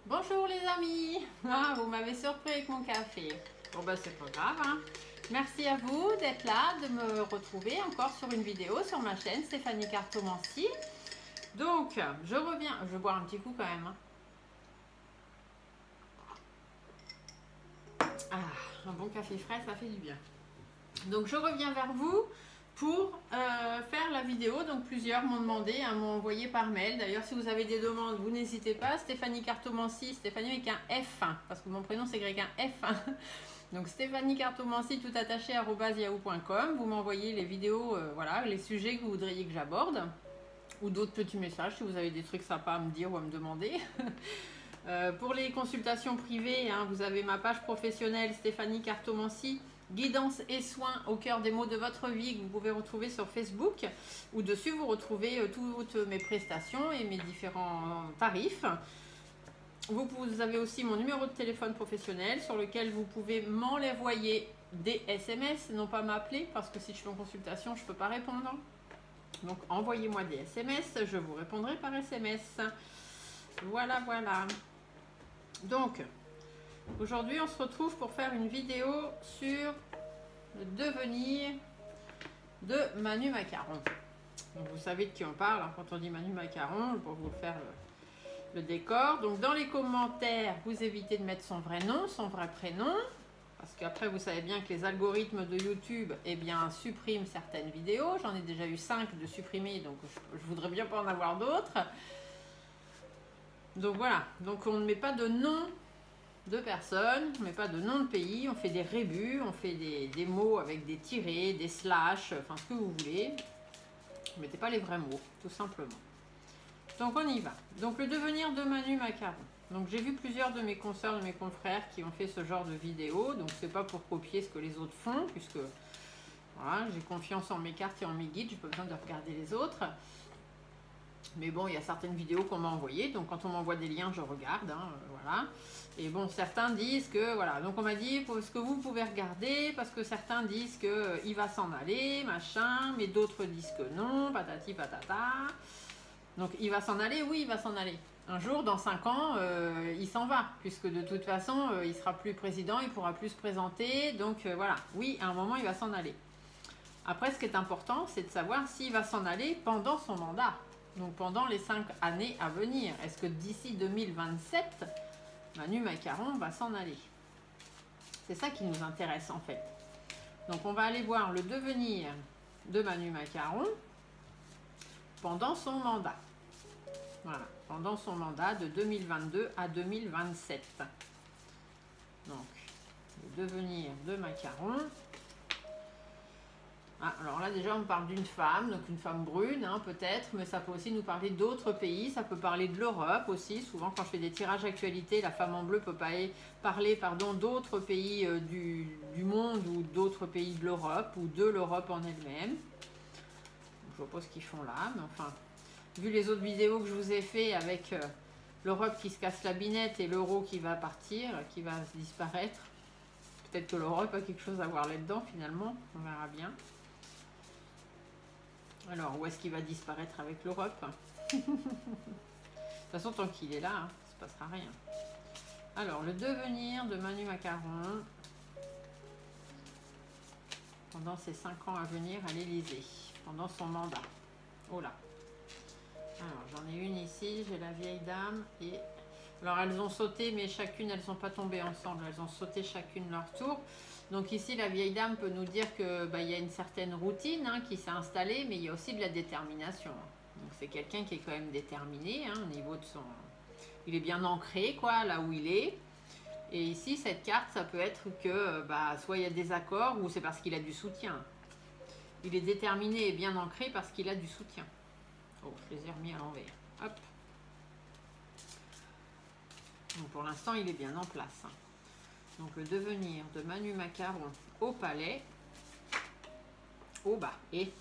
Bonjour les amis. Ah, vous m'avez surpris avec mon café. Bon bah c'est pas grave, hein. Merci à vous d'être là, de me retrouver encore sur une vidéo sur ma chaîne Stéphanie Cartomanci. Donc je reviens, je vais boire un petit coup quand même, hein. Ah, un bon café frais, ça fait du bien. Donc je reviens vers vous pour faire la vidéo. Donc plusieurs m'ont demandé, hein, m'ont envoyé par mail. D'ailleurs, si vous avez des demandes, vous n'hésitez pas. Stéphanie Cartomanci, Stéphanie avec un F, parce que mon prénom c'est avec un F. Donc Stéphanie Cartomanci tout attaché @yahoo.com. Vous m'envoyez les vidéos, voilà, les sujets que vous voudriez que j'aborde, ou d'autres petits messages si vous avez des trucs sympas à me dire ou à me demander. Pour les consultations privées, hein, vous avez ma page professionnelle Stéphanie Cartomanci, guidance et soins au cœur des mots de votre vie, que vous pouvez retrouver sur Facebook, où dessus vous retrouvez toutes mes prestations et mes différents tarifs. Vous avez aussi mon numéro de téléphone professionnel sur lequel vous pouvez m'envoyer des SMS, non pas m'appeler, parce que si je fais une consultation, je ne peux pas répondre. Donc envoyez-moi des SMS, je vous répondrai par SMS. Voilà, voilà. Donc, aujourd'hui, on se retrouve pour faire une vidéo sur le devenir de Manu Macaron. Donc, vous savez de qui on parle, hein, quand on dit Manu Macaron, pour vous faire le décor. Donc, dans les commentaires, vous évitez de mettre son vrai nom, son vrai prénom, parce qu'après, vous savez bien que les algorithmes de YouTube, eh bien, suppriment certaines vidéos. J'en ai déjà eu 5 de supprimés, donc je voudrais bien pas en avoir d'autres. Donc voilà, donc on ne met pas de nom de personne, on ne met pas de nom de pays, on fait des rébus, on fait des mots avec des tirets, des slash, enfin ce que vous voulez. Ne mettez pas les vrais mots, tout simplement. Donc on y va. Donc le devenir de Manu Macaron. Donc j'ai vu plusieurs de mes consoeurs, de mes confrères qui ont fait ce genre de vidéo, donc c'est pas pour copier ce que les autres font, puisque voilà, j'ai confiance en mes cartes et en mes guides, j'ai pas besoin de regarder les autres. Mais bon, il y a certaines vidéos qu'on m'a envoyées, donc quand on m'envoie des liens, je regarde, hein, voilà. Et bon, certains disent que, voilà, donc on m'a dit, ce que vous pouvez regarder, parce que certains disent qu'il va s'en aller, machin, mais d'autres disent que non, patati patata. Donc il va s'en aller, oui, il va s'en aller. Un jour, dans 5 ans, il s'en va, puisque de toute façon, il sera plus président, il pourra plus se présenter, donc voilà, oui, à un moment, il va s'en aller. Après, ce qui est important, c'est de savoir s'il va s'en aller pendant son mandat. Donc pendant les 5 années à venir, est-ce que d'ici 2027, Manu Macaron va s'en aller? C'est ça qui nous intéresse en fait. Donc on va aller voir le devenir de Manu Macaron pendant son mandat. Voilà, pendant son mandat de 2022 à 2027. Donc, le devenir de Macaron. Ah, alors là déjà on parle d'une femme, donc une femme brune, hein, peut-être, mais ça peut aussi nous parler d'autres pays, ça peut parler de l'Europe aussi. Souvent quand je fais des tirages actualité, la femme en bleu peut parler d'autres pays du monde ou d'autres pays de l'Europe ou de l'Europe en elle-même. Je vois pas ce qu'ils font là, mais enfin, vu les autres vidéos que je vous ai fait avec l'Europe qui se casse la binette et l'euro qui va partir, qui va disparaître, peut-être que l'Europe a quelque chose à voir là-dedans finalement, on verra bien. Alors, où est-ce qu'il va disparaître avec l'Europe? De toute façon, tant qu'il est là, hein, il ne se passera rien. Alors, le devenir de Manu Macaron pendant ces 5 ans à venir à l'Élysée, pendant son mandat. Oh là. Alors, j'en ai une ici, j'ai la vieille dame et... Alors, elles ont sauté, mais chacune, elles ne sont pas tombées ensemble. Elles ont sauté chacune leur tour. Donc ici, la vieille dame peut nous dire que y a une certaine routine, hein, qui s'est installée, mais il y a aussi de la détermination. Donc c'est quelqu'un qui est quand même déterminé, hein, au niveau de son... Il est bien ancré, quoi, là où il est. Et ici, cette carte, ça peut être que soit il y a des accords, ou c'est parce qu'il a du soutien. Il est déterminé et bien ancré parce qu'il a du soutien. Oh, je les ai remis à l'envers. Hop. Donc pour l'instant, il est bien en place. Donc le devenir de Manu Macaron au palais, au bas. Et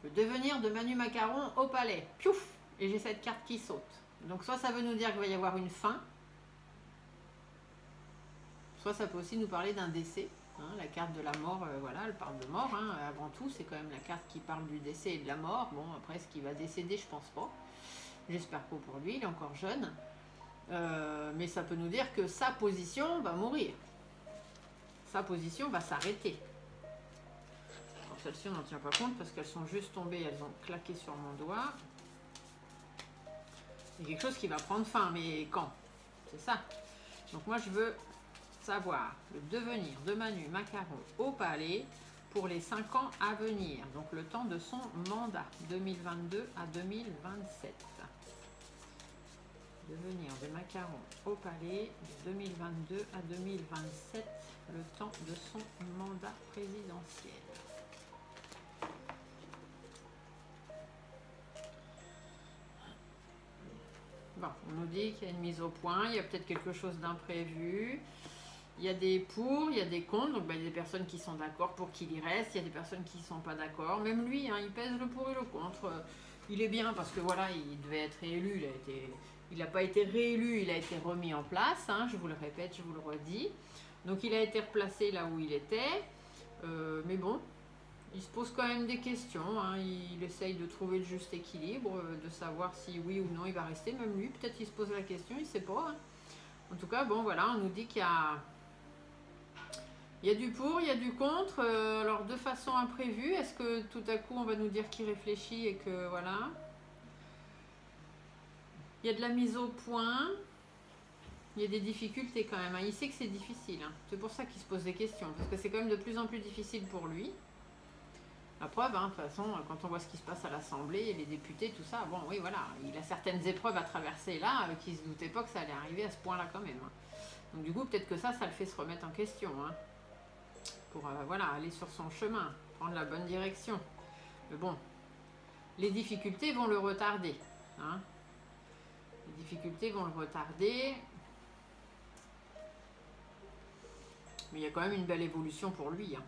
le devenir de Manu Macaron au palais. Piouf! Et j'ai cette carte qui saute. Donc soit ça veut nous dire qu'il va y avoir une fin, soit ça peut aussi nous parler d'un décès. Hein, la carte de la mort, voilà, elle parle de mort. Hein, avant tout, c'est quand même la carte qui parle du décès et de la mort. Bon, après, est-ce qu'il va décéder, je pense pas. J'espère pas pour lui, il est encore jeune. Mais ça peut nous dire que sa position va mourir. Sa position va s'arrêter. Celles-ci, on n'en tient pas compte parce qu'elles sont juste tombées, elles ont claqué sur mon doigt. C'est quelque chose qui va prendre fin, mais quand? C'est ça. Donc moi, je veux savoir le devenir de Manu Macaron au palais pour les 5 ans à venir. Donc le temps de son mandat, 2022 à 2027. Devenir de Macaron au palais de 2022 à 2027, le temps de son mandat présidentiel. Bon, on nous dit qu'il y a une mise au point, il y a peut-être quelque chose d'imprévu. Il y a des pour, il y a des contre, donc il y a des personnes qui sont d'accord pour qu'il y reste, il y a des personnes qui ne sont pas d'accord. Même lui, hein, il pèse le pour et le contre. Il est bien parce que voilà, il devait être réélu, il n'a pas été réélu, il a été remis en place, hein, je vous le répète, je vous le redis. Donc il a été replacé là où il était, mais bon, il se pose quand même des questions, hein, il essaye de trouver le juste équilibre, de savoir si oui ou non il va rester, même lui, peut-être qu'il se pose la question, il ne sait pas. Hein. En tout cas, bon voilà, on nous dit qu'il y a... Il y a du pour, il y a du contre, alors de façon imprévue, est-ce que tout à coup on va nous dire qu'il réfléchit et que voilà. Il y a de la mise au point, il y a des difficultés quand même, hein. Il sait que c'est difficile, hein. C'est pour ça qu'il se pose des questions, parce que c'est quand même de plus en plus difficile pour lui. La preuve, hein, de toute façon, quand on voit ce qui se passe à l'Assemblée, les députés, tout ça, bon oui voilà, il a certaines épreuves à traverser là, qui ne se doutait pas que ça allait arriver à ce point-là quand même. Hein. Donc du coup, peut-être que ça le fait se remettre en question. Hein. Pour voilà, aller sur son chemin, prendre la bonne direction. Mais bon, les difficultés vont le retarder. Hein. Les difficultés vont le retarder. Mais il y a quand même une belle évolution pour lui. Hein.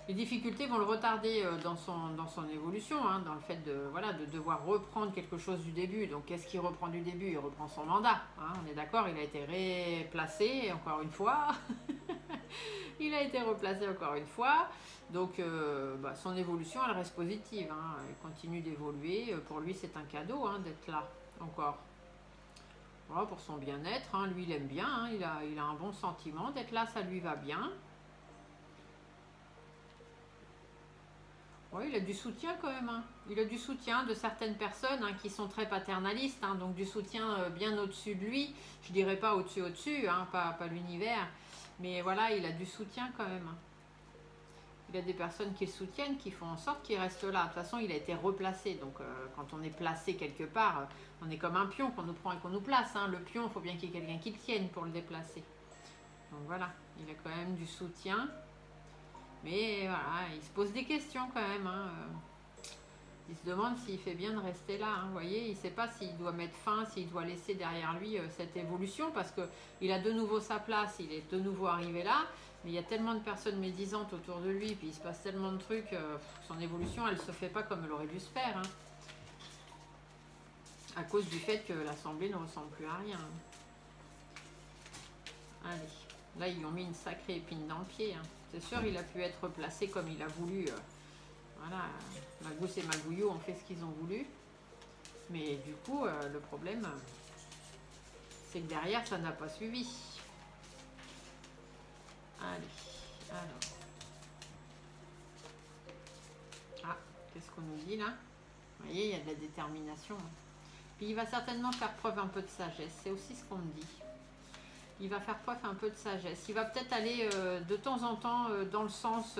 Les difficultés vont le retarder dans son évolution, hein, dans le fait de, voilà, de devoir reprendre quelque chose du début. Donc qu'est-ce qu'il reprend du début? Il reprend son mandat. Hein, on est d'accord, il a été replacé encore une fois. Il a été replacé encore une fois. Donc son évolution, elle reste positive. Hein, elle continue d'évoluer. Pour lui, c'est un cadeau hein, d'être là encore. Voilà, pour son bien-être. Hein, lui, il aime bien. Hein, il a un bon sentiment. D'être là, ça lui va bien. Oui, il a du soutien quand même. Hein. Il a du soutien de certaines personnes hein, qui sont très paternalistes, hein, donc du soutien bien au-dessus de lui. Je dirais pas au-dessus, hein, pas l'univers. Mais voilà, il a du soutien quand même. Hein. Il a des personnes qui le soutiennent, qui font en sorte qu'il reste là. De toute façon, il a été replacé. Donc quand on est placé quelque part, on est comme un pion qu'on nous prend et qu'on nous place. Hein. Le pion, il faut bien qu'il y ait quelqu'un qui le tienne pour le déplacer. Donc voilà, il a quand même du soutien. Mais voilà, il se pose des questions quand même. Hein. Il se demande s'il fait bien de rester là. Hein. Vous voyez, il ne sait pas s'il doit mettre fin, s'il doit laisser derrière lui cette évolution parce qu'il a de nouveau sa place, il est de nouveau arrivé là. Mais il y a tellement de personnes médisantes autour de lui, puis il se passe tellement de trucs, son évolution, elle ne se fait pas comme elle aurait dû se faire. Hein. À cause du fait que l'Assemblée ne ressemble plus à rien. Allez, là ils lui ont mis une sacrée épine dans le pied. Hein. C'est sûr, il a pu être placé comme il a voulu. Voilà, Magousse et Magouillou ont fait ce qu'ils ont voulu. Mais du coup, le problème, c'est que derrière, ça n'a pas suivi. Allez, alors. Ah, qu'est-ce qu'on nous dit là? Vous voyez, il y a de la détermination. Puis il va certainement faire preuve un peu de sagesse. C'est aussi ce qu'on me dit. Il va faire preuve un peu de sagesse. Il va peut-être aller de temps en temps dans le sens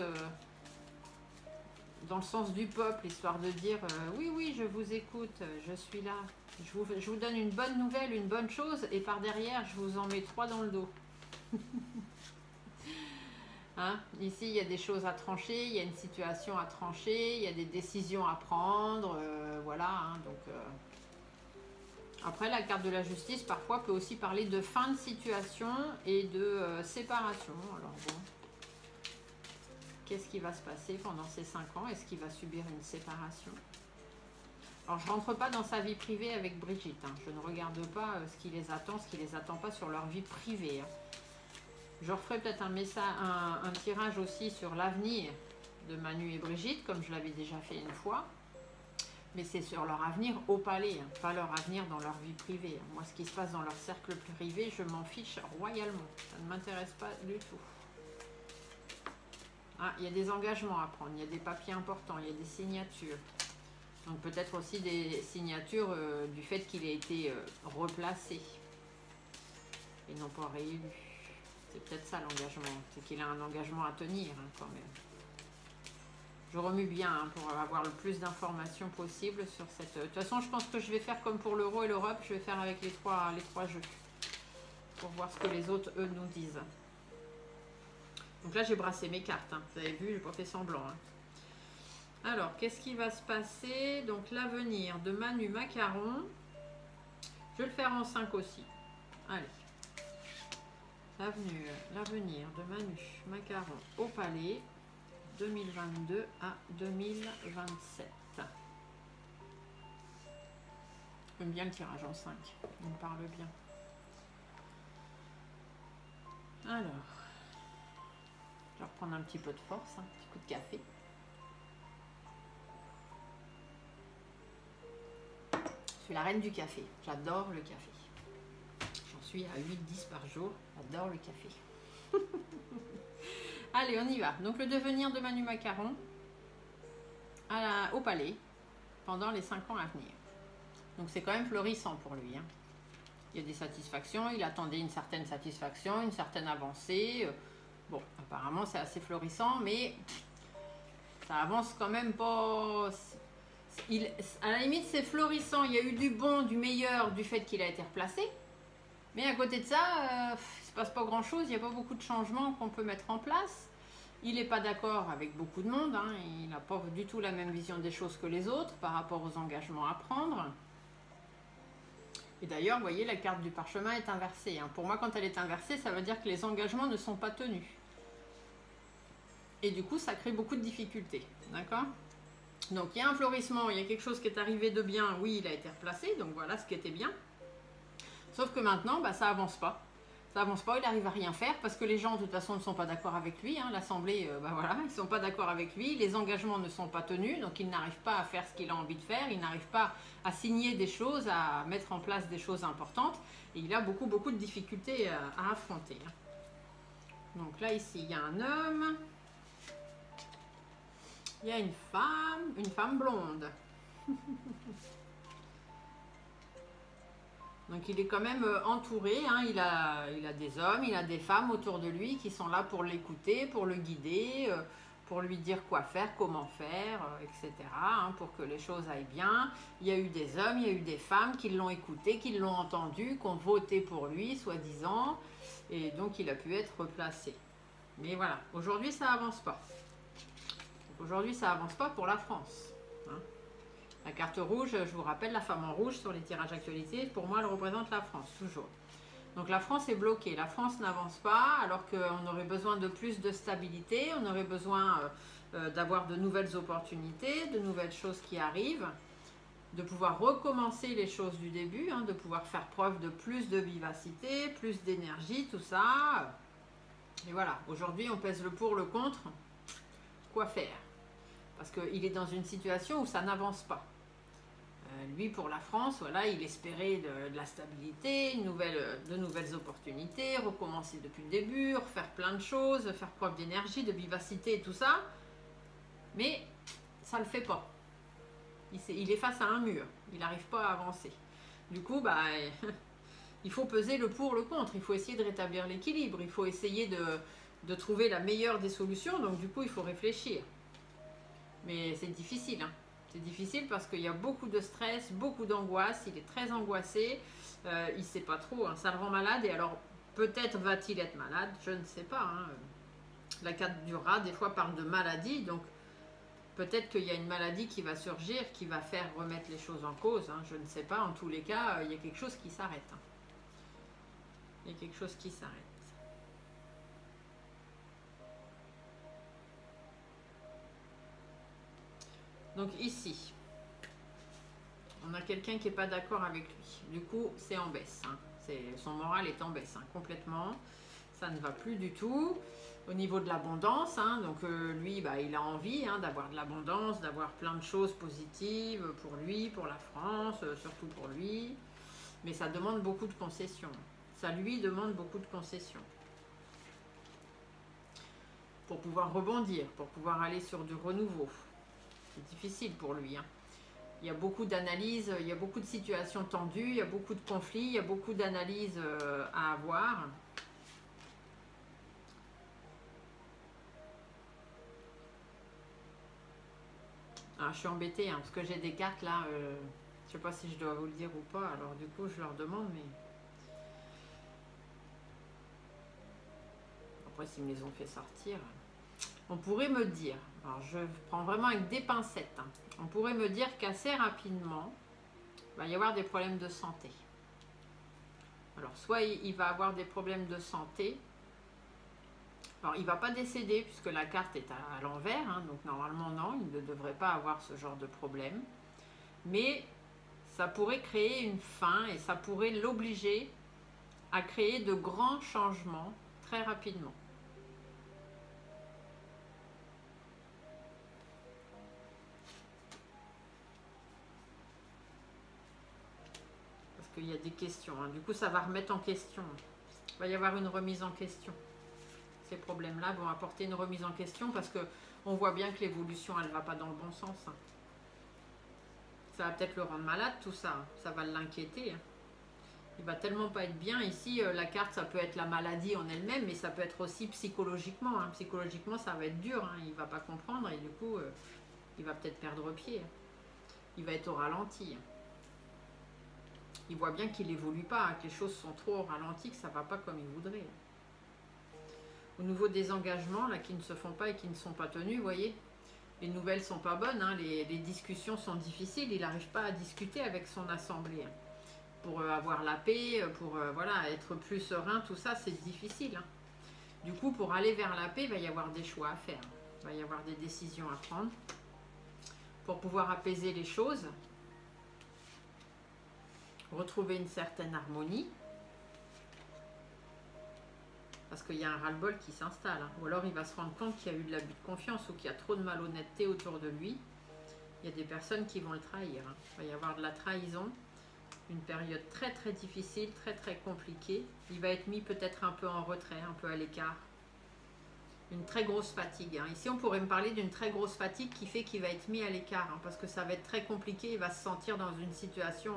du peuple, histoire de dire oui, oui, je vous écoute, je suis là. Je vous donne une bonne nouvelle, une bonne chose, et par derrière, je vous en mets 3 dans le dos. Hein? Ici, il y a des choses à trancher, il y a une situation à trancher, il y a des décisions à prendre, voilà. Hein, donc, après, la carte de la justice, parfois, peut aussi parler de fin de situation et de séparation. Alors bon, qu'est-ce qui va se passer pendant ces 5 ans? Est-ce qu'il va subir une séparation? Alors, je ne rentre pas dans sa vie privée avec Brigitte. Hein. Je ne regarde pas ce qui les attend, ce qui ne les attend pas sur leur vie privée. Hein. Je referai peut-être un tirage aussi sur l'avenir de Manu et Brigitte, comme je l'avais déjà fait une fois. Mais c'est sur leur avenir au palais, hein, pas leur avenir dans leur vie privée. Moi, ce qui se passe dans leur cercle privé, je m'en fiche royalement. Ça ne m'intéresse pas du tout. Ah, il y a des engagements à prendre, il y a des papiers importants, il y a des signatures. Donc peut-être aussi des signatures du fait qu'il ait été replacé et non pas réélu. C'est peut-être ça l'engagement, c'est qu'il a un engagement à tenir hein, quand même. Je remue bien hein, pour avoir le plus d'informations possible sur cette... De toute façon, je pense que je vais faire comme pour l'euro et l'Europe, je vais faire avec les trois jeux pour voir ce que les autres, eux, nous disent. Donc là, j'ai brassé mes cartes, hein. Vous avez vu, je n'ai pas fait semblant. Hein. Alors, qu'est-ce qui va se passer? Donc, l'avenir de Manu Macaron. Je vais le faire en 5 aussi. Allez. L'avenir de Manu Macaron au Palais, 2022 à 2027. J'aime bien le tirage en 5. Il me parle bien. Alors, je vais reprendre un petit peu de force, un petit coup de café. Je suis la reine du café. J'adore le café. J'en suis à 8-10 par jour. J'adore le café. Allez, on y va. Donc, le devenir de Manu Macaron au Palais pendant les 5 ans à venir. Donc, c'est quand même florissant pour lui. Hein. Il y a des satisfactions. Il attendait une certaine satisfaction, une certaine avancée. Bon, apparemment, c'est assez florissant, mais ça avance quand même pas... à la limite, c'est florissant. Il y a eu du bon, du meilleur du fait qu'il a été replacé. Mais à côté de ça, il ne se passe pas grand-chose. Il n'y a pas beaucoup de changements qu'on peut mettre en place. Il n'est pas d'accord avec beaucoup de monde. Hein. Il n'a pas du tout la même vision des choses que les autres par rapport aux engagements à prendre. Et d'ailleurs, vous voyez, la carte du parchemin est inversée. Hein. Pour moi, quand elle est inversée, ça veut dire que les engagements ne sont pas tenus. Et du coup, ça crée beaucoup de difficultés. D'accord ? Donc, il y a un florissement, il y a quelque chose qui est arrivé de bien. Oui, il a été replacé, donc voilà ce qui était bien. Sauf que maintenant, bah, ça avance pas. Ça avance pas, il n'arrive à rien faire parce que les gens, de toute façon, ne sont pas d'accord avec lui. Hein. L'Assemblée, bah, voilà, ils ne sont pas d'accord avec lui. Les engagements ne sont pas tenus, donc il n'arrive pas à faire ce qu'il a envie de faire. Il n'arrive pas à signer des choses, à mettre en place des choses importantes. Et il a beaucoup, beaucoup de difficultés à affronter. Hein. Donc là, ici, il y a un homme. Il y a une femme blonde. Donc il est quand même entouré, hein. Il a des hommes, il a des femmes autour de lui qui sont là pour l'écouter, pour le guider, pour lui dire quoi faire, comment faire, etc. Hein, pour que les choses aillent bien. Il y a eu des hommes, il y a eu des femmes qui l'ont écouté, qui l'ont entendu, qui ont voté pour lui, soi-disant. Et donc il a pu être replacé. Mais voilà, aujourd'hui ça avance pas. Aujourd'hui ça avance pas pour la France. Hein. La carte rouge, je vous rappelle, la femme en rouge sur les tirages actualités, pour moi, elle représente la France, toujours. Donc la France est bloquée, la France n'avance pas, alors qu'on aurait besoin de plus de stabilité, on aurait besoin d'avoir de nouvelles opportunités, de nouvelles choses qui arrivent, de pouvoir recommencer les choses du début, hein, de pouvoir faire preuve de plus de vivacité, plus d'énergie, tout ça. Et voilà, aujourd'hui, on pèse le pour, le contre. Quoi faire ? Parce qu'il est dans une situation où ça n'avance pas. Lui, pour la France, voilà, il espérait de la stabilité, de nouvelles opportunités, recommencer depuis le début, refaire plein de choses, faire preuve d'énergie, de vivacité et tout ça. Mais ça ne le fait pas. Il est face à un mur. Il n'arrive pas à avancer. Du coup, bah, il faut peser le pour, le contre. Il faut essayer de rétablir l'équilibre. Il faut essayer de trouver la meilleure des solutions. Donc, du coup, il faut réfléchir. Mais c'est difficile, hein. C'est difficile parce qu'il y a beaucoup de stress, beaucoup d'angoisse. Il est très angoissé. Il ne sait pas trop. Hein. Ça le rend malade. Et alors, peut-être va-t-il être malade. Je ne sais pas. Hein. La carte du rat, des fois, parle de maladie. Donc, peut-être qu'il y a une maladie qui va surgir, qui va faire remettre les choses en cause. Hein. Je ne sais pas. En tous les cas, il y a quelque chose qui s'arrête. Hein. Il y a quelque chose qui s'arrête. Donc ici, on a quelqu'un qui n'est pas d'accord avec lui. Du coup, c'est en baisse. Hein. Son moral est en baisse, hein, complètement. Ça ne va plus du tout. Au niveau de l'abondance, hein, donc lui, bah, il a envie hein, d'avoir de l'abondance, d'avoir plein de choses positives pour lui, pour la France, surtout pour lui. Mais ça demande beaucoup de concessions. Ça lui demande beaucoup de concessions. Pour pouvoir rebondir, pour pouvoir aller sur du renouveau. C'est difficile pour lui. Hein. Il y a beaucoup d'analyses, il y a beaucoup de situations tendues, il y a beaucoup de conflits, il y a beaucoup d'analyses à avoir. Ah, je suis embêtée hein, parce que j'ai des cartes là, je ne sais pas si je dois vous le dire ou pas, alors du coup je leur demande, mais après s'ils me les ont fait sortir, on pourrait me dire, alors je prends vraiment avec des pincettes, hein, on pourrait me dire qu'assez rapidement, il va y avoir des problèmes de santé. Alors soit il va avoir des problèmes de santé. Alors, il ne va pas décéder puisque la carte est à l'envers, hein, donc normalement non, il ne devrait pas avoir ce genre de problème. Mais ça pourrait créer une fin et ça pourrait l'obliger à créer de grands changements très rapidement. Parce qu'il y a des questions, hein. Du coup ça va remettre en question. Il va y avoir une remise en question. Ces problèmes-là vont apporter une remise en question parce qu'on voit bien que l'évolution, elle ne va pas dans le bon sens. Hein. Ça va peut-être le rendre malade, tout ça. Ça va l'inquiéter. Hein. Il va tellement pas être bien. Ici, la carte, ça peut être la maladie en elle-même, mais ça peut être aussi psychologiquement. Hein. Psychologiquement, ça va être dur. Hein. Il ne va pas comprendre et du coup, il va peut-être perdre pied. Hein. Il va être au ralenti. Hein. Il voit bien qu'il n'évolue pas, hein, que les choses sont trop au ralenti, que ça ne va pas comme il voudrait. Hein. Au niveau des engagements là, qui ne se font pas et qui ne sont pas tenus, vous voyez, les nouvelles sont pas bonnes, hein, les discussions sont difficiles, il n'arrive pas à discuter avec son assemblée. Hein. Pour avoir la paix, pour voilà, être plus serein, tout ça, c'est difficile. Hein. Du coup, pour aller vers la paix, il va y avoir des choix à faire. Il va y avoir des décisions à prendre pour pouvoir apaiser les choses, retrouver une certaine harmonie. Parce qu'il y a un ras-le-bol qui s'installe. Hein. Ou alors il va se rendre compte qu'il y a eu de l'abus de confiance ou qu'il y a trop de malhonnêteté autour de lui. Il y a des personnes qui vont le trahir. Hein. Il va y avoir de la trahison. Une période très très difficile, très très compliquée. Il va être mis peut-être un peu en retrait, un peu à l'écart. Une très grosse fatigue. Hein. Ici on pourrait me parler d'une très grosse fatigue qui fait qu'il va être mis à l'écart. Hein, parce que ça va être très compliqué. Il va se sentir dans une situation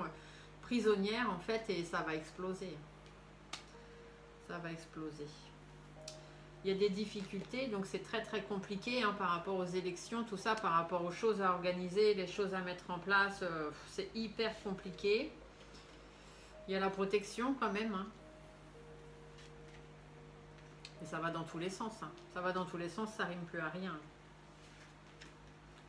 prisonnière en fait et ça va exploser. Ça va exploser. Il y a des difficultés, donc c'est très très compliqué hein, par rapport aux élections, tout ça, par rapport aux choses à organiser, les choses à mettre en place, c'est hyper compliqué. Il y a la protection quand même. Hein. Et ça va dans tous les sens. Hein. Ça va dans tous les sens, ça rime plus à rien.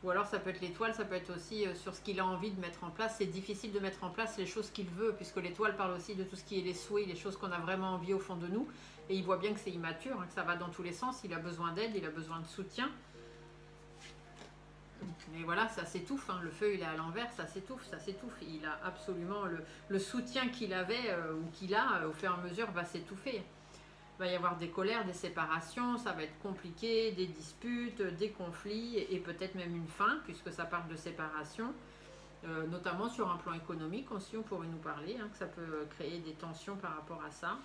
Ou alors ça peut être l'étoile, ça peut être aussi sur ce qu'il a envie de mettre en place. C'est difficile de mettre en place les choses qu'il veut, puisque l'étoile parle aussi de tout ce qui est les souhaits, les choses qu'on a vraiment envie au fond de nous. Et il voit bien que c'est immature, hein, que ça va dans tous les sens, il a besoin d'aide, il a besoin de soutien. Et voilà, ça s'étouffe, hein. Le feu il est à l'envers, ça s'étouffe, ça s'étouffe. Il a absolument le soutien qu'il avait ou qu'il a au fur et à mesure va s'étouffer. Il va y avoir des colères, des séparations, ça va être compliqué, des disputes, des conflits et peut-être même une fin puisque ça parle de séparation, notamment sur un plan économique aussi on pourrait nous parler, hein, que ça peut créer des tensions par rapport à ça.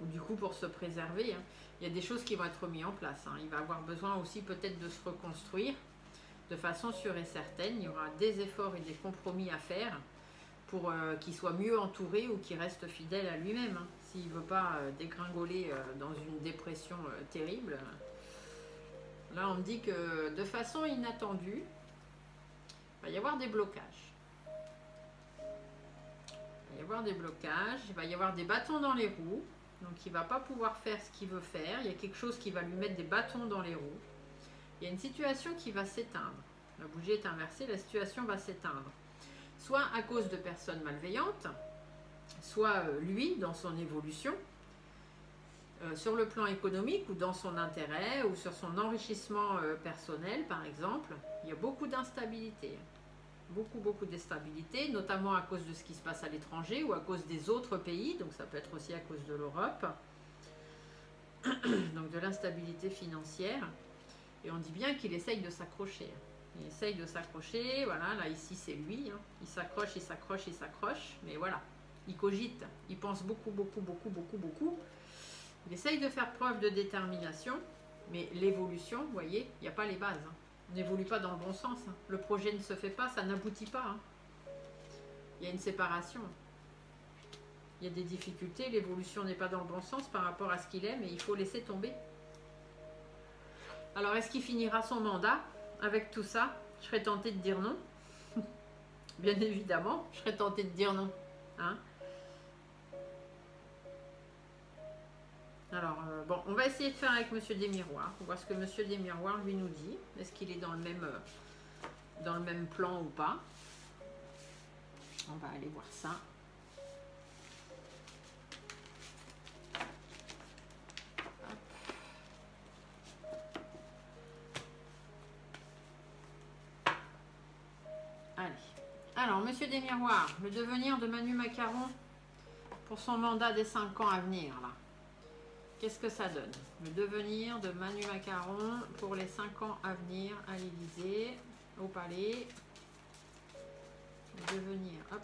Ou du coup pour se préserver, hein, il y a des choses qui vont être mises en place. Hein. Il va avoir besoin aussi peut-être de se reconstruire de façon sûre et certaine. Il y aura des efforts et des compromis à faire pour qu'il soit mieux entouré ou qu'il reste fidèle à lui-même. Hein. S'il ne veut pas dégringoler dans une dépression terrible. Là, on me dit que de façon inattendue, il va y avoir des blocages. Il va y avoir des blocages, il va y avoir des bâtons dans les roues. Donc, il ne va pas pouvoir faire ce qu'il veut faire. Il y a quelque chose qui va lui mettre des bâtons dans les roues. Il y a une situation qui va s'éteindre. La bougie est inversée, la situation va s'éteindre. Soit à cause de personnes malveillantes, soit lui dans son évolution, sur le plan économique ou dans son intérêt ou sur son enrichissement personnel par exemple. Il y a beaucoup d'instabilité, beaucoup d'instabilité, notamment à cause de ce qui se passe à l'étranger ou à cause des autres pays, donc ça peut être aussi à cause de l'Europe. donc de l'instabilité financière. Et on dit bien qu'il essaye de s'accrocher. Il essaye de s'accrocher, voilà, là ici c'est lui, hein. Il s'accroche, il s'accroche, il s'accroche, mais voilà, il cogite, il pense beaucoup, beaucoup, beaucoup, beaucoup, beaucoup. Il essaye de faire preuve de détermination, mais l'évolution, vous voyez, il n'y a pas les bases. Hein. On n'évolue pas dans le bon sens. Hein. Le projet ne se fait pas, ça n'aboutit pas. Hein. Il y a une séparation. Il y a des difficultés, l'évolution n'est pas dans le bon sens par rapport à ce qu'il aime et il faut laisser tomber. Alors, est-ce qu'il finira son mandat avec tout ça? Je serais tentée de dire non. Bien évidemment, je serais tentée de dire non. Hein? Alors, bon, on va essayer de faire avec Monsieur des Miroirs. On va voir ce que Monsieur des Miroirs lui nous dit. Est-ce qu'il est dans le même plan ou pas? On va aller voir ça. Allez. Alors, Monsieur des Miroirs, le devenir de Manu Macaron pour son mandat des 5 ans à venir, là. Qu'est-ce que ça donne? Le devenir de Manu Macaron pour les 5 ans à venir à l'Élysée, au Palais. Le devenir, hop.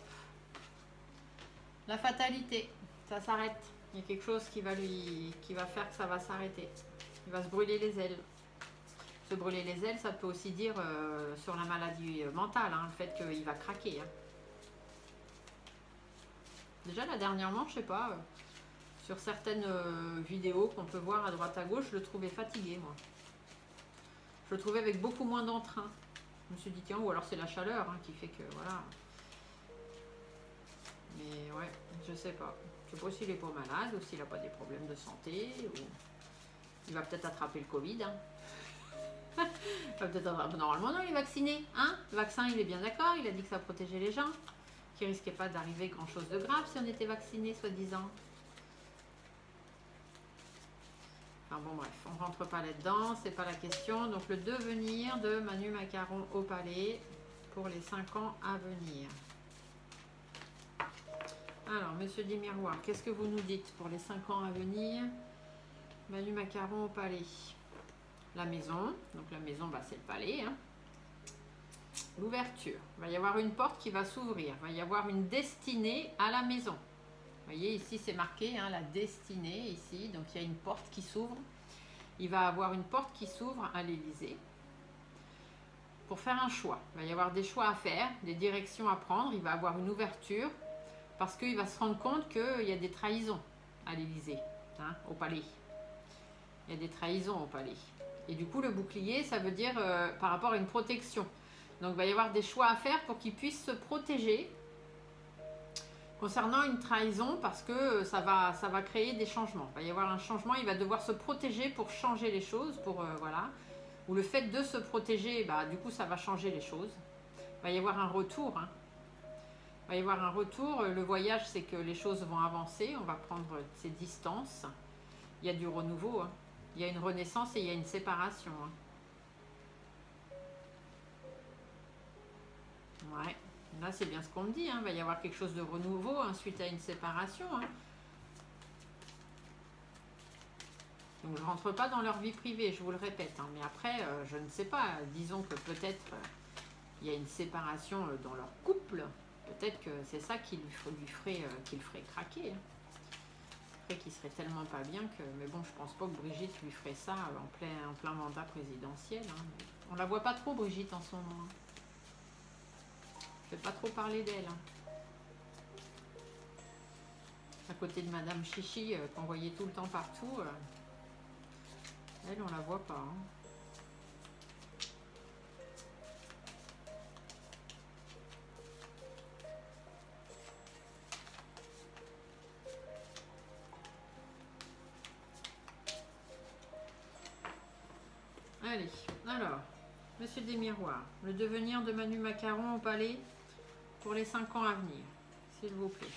La fatalité, ça s'arrête. Il y a quelque chose qui va faire que ça va s'arrêter. Il va se brûler les ailes. Se brûler les ailes, ça peut aussi dire sur la maladie mentale, hein, le fait qu'il va craquer. Hein. Déjà, là, dernièrement, je sais pas, sur certaines vidéos qu'on peut voir à droite à gauche, je le trouvais fatigué, moi. Je le trouvais avec beaucoup moins d'entrain. Je me suis dit, tiens, ou alors c'est la chaleur hein, qui fait que, voilà. Mais ouais, je sais pas. Je sais pas s'il est pas malade ou s'il n'a pas des problèmes de santé. Ou... Il va peut-être attraper le Covid. Hein. Normalement, non, il est vacciné. Hein, le vaccin, il est bien d'accord. Il a dit que ça protégeait les gens. Qu'il ne risquait pas d'arriver grand-chose de grave si on était vacciné, soi-disant. Enfin bon, bref, on ne rentre pas là-dedans. C'est pas la question. Donc, le devenir de Manu Macaron au Palais pour les 5 ans à venir. Alors, Monsieur des Miroirs, qu'est-ce que vous nous dites pour les 5 ans à venir? Manu Macaron au Palais. La maison, donc la maison, bah, c'est le palais. Hein. L'ouverture, il va y avoir une porte qui va s'ouvrir. Il va y avoir une destinée à la maison. Vous voyez, ici, c'est marqué, hein, la destinée, ici. Donc, il y a une porte qui s'ouvre. Il va y avoir une porte qui s'ouvre à l'Élysée pour faire un choix. Il va y avoir des choix à faire, des directions à prendre. Il va y avoir une ouverture. Parce qu'il va se rendre compte qu'il y a des trahisons à l'Élysée, hein, au palais. Il y a des trahisons au palais. Et du coup, le bouclier, ça veut dire par rapport à une protection. Donc, il va y avoir des choix à faire pour qu'il puisse se protéger concernant une trahison parce que ça va créer des changements. Il va y avoir un changement, il va devoir se protéger pour changer les choses, pour voilà. Ou le fait de se protéger, bah, du coup, ça va changer les choses. Il va y avoir un retour, hein. Il va y avoir un retour. Le voyage, c'est que les choses vont avancer. On va prendre ses distances. Il y a du renouveau. Hein. Il y a une renaissance et il y a une séparation. Hein. Ouais. Là, c'est bien ce qu'on me dit. Hein. Il va y avoir quelque chose de renouveau hein, suite à une séparation. Hein. Donc, je ne rentre pas dans leur vie privée, je vous le répète. Hein. Mais après, je ne sais pas. Disons que peut-être il y a une séparation dans leur couple. Peut-être que c'est ça qui lui ferait craquer. Après, qu'il serait tellement pas bien que... Mais bon, je pense pas que Brigitte lui ferait ça en plein mandat présidentiel. Hein. On la voit pas trop, Brigitte, en ce moment. Je ne vais pas trop parler d'elle. Hein. À côté de Madame Chichi, qu'on voyait tout le temps partout. Elle, on la voit pas. Hein. Allez, alors, Monsieur des Miroirs, le devenir de Manu Macaron au Palais pour les 5 ans à venir, s'il vous plaît.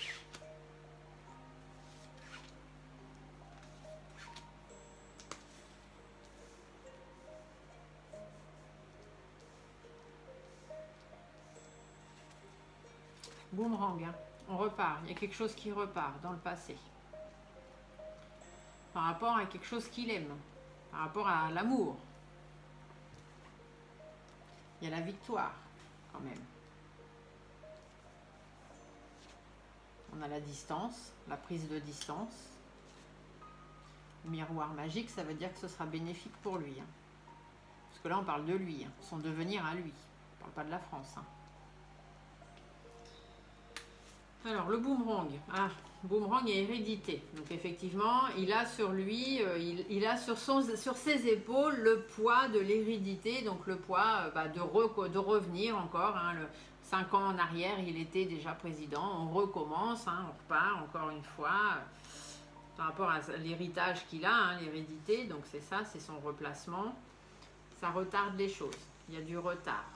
Boomerang, hein. On repart, il y a quelque chose qui repart dans le passé. par rapport à quelque chose qu'il aime, par rapport à l'amour. Il y a la victoire, quand même. On a la distance, la prise de distance. Miroir magique, ça veut dire que ce sera bénéfique pour lui. Hein. Parce que là, on parle de lui, hein, son devenir à lui. On ne parle pas de la France. Hein. Alors, le boomerang. Ah, boomerang et hérédité. Donc, effectivement, il a sur lui, il a sur ses épaules le poids de l'hérédité. Donc, le poids de revenir encore. Hein, 5 ans en arrière, il était déjà président. On recommence, hein, on repart encore une fois. Par rapport à l'héritage qu'il a, hein, l'hérédité. Donc, c'est ça, c'est son replacement. Ça retarde les choses. Il y a du retard.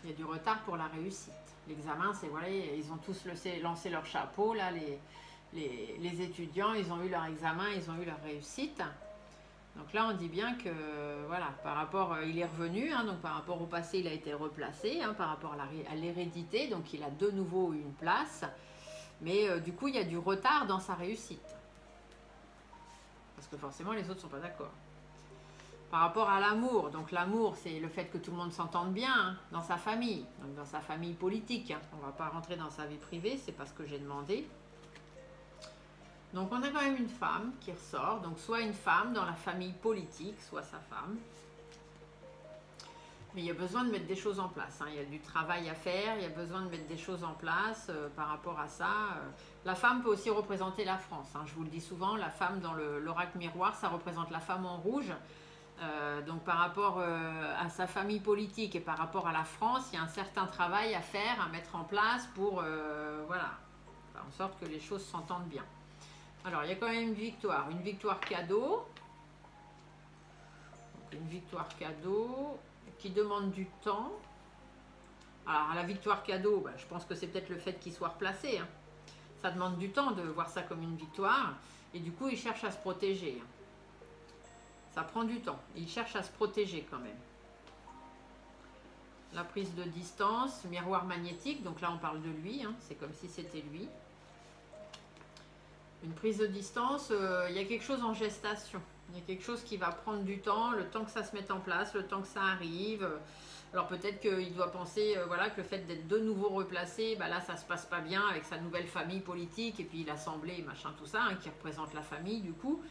Il y a du retard pour la réussite. L'examen, c'est voilà, ils ont tous lancé leur chapeau, là, les étudiants, ils ont eu leur examen, ils ont eu leur réussite. Donc là, on dit bien que, voilà, par rapport, il est revenu, hein, donc par rapport au passé, il a été replacé, hein, par rapport à l'hérédité, donc il a de nouveau une place. Mais du coup, il y a du retard dans sa réussite. Parce que forcément, les autres ne sont pas d'accord. Par rapport à l'amour, donc l'amour, c'est le fait que tout le monde s'entende bien hein, dans sa famille, donc dans sa famille politique. Hein. On ne va pas rentrer dans sa vie privée, c'est pas ce que j'ai demandé. Donc on a quand même une femme qui ressort, donc soit une femme dans la famille politique, soit sa femme. Mais il y a besoin de mettre des choses en place, hein. Il y a du travail à faire, il y a besoin de mettre des choses en place par rapport à ça. La femme peut aussi représenter la France, hein. Je vous le dis souvent, la femme dans l'oracle miroir, ça représente la femme en rouge. Donc par rapport à sa famille politique et par rapport à la France, il y a un certain travail à faire, à mettre en place pour voilà, faire en sorte que les choses s'entendent bien. Alors il y a quand même une victoire cadeau. Donc, une victoire cadeau qui demande du temps. Alors la victoire cadeau, je pense que c'est peut-être le fait qu'il soit replacé. Hein. Ça demande du temps de voir ça comme une victoire. Et du coup, il cherche à se protéger. Ça prend du temps. Il cherche à se protéger quand même. La prise de distance, miroir magnétique. Donc là, on parle de lui. Hein, c'est comme si c'était lui. Une prise de distance, il y a quelque chose en gestation. Il y a quelque chose qui va prendre du temps, le temps que ça se mette en place, le temps que ça arrive. Alors peut-être qu'il doit penser voilà, que le fait d'être de nouveau replacé, là ça se passe pas bien avec sa nouvelle famille politique et puis l'assemblée, machin, tout ça, hein, qui représente la famille du coup.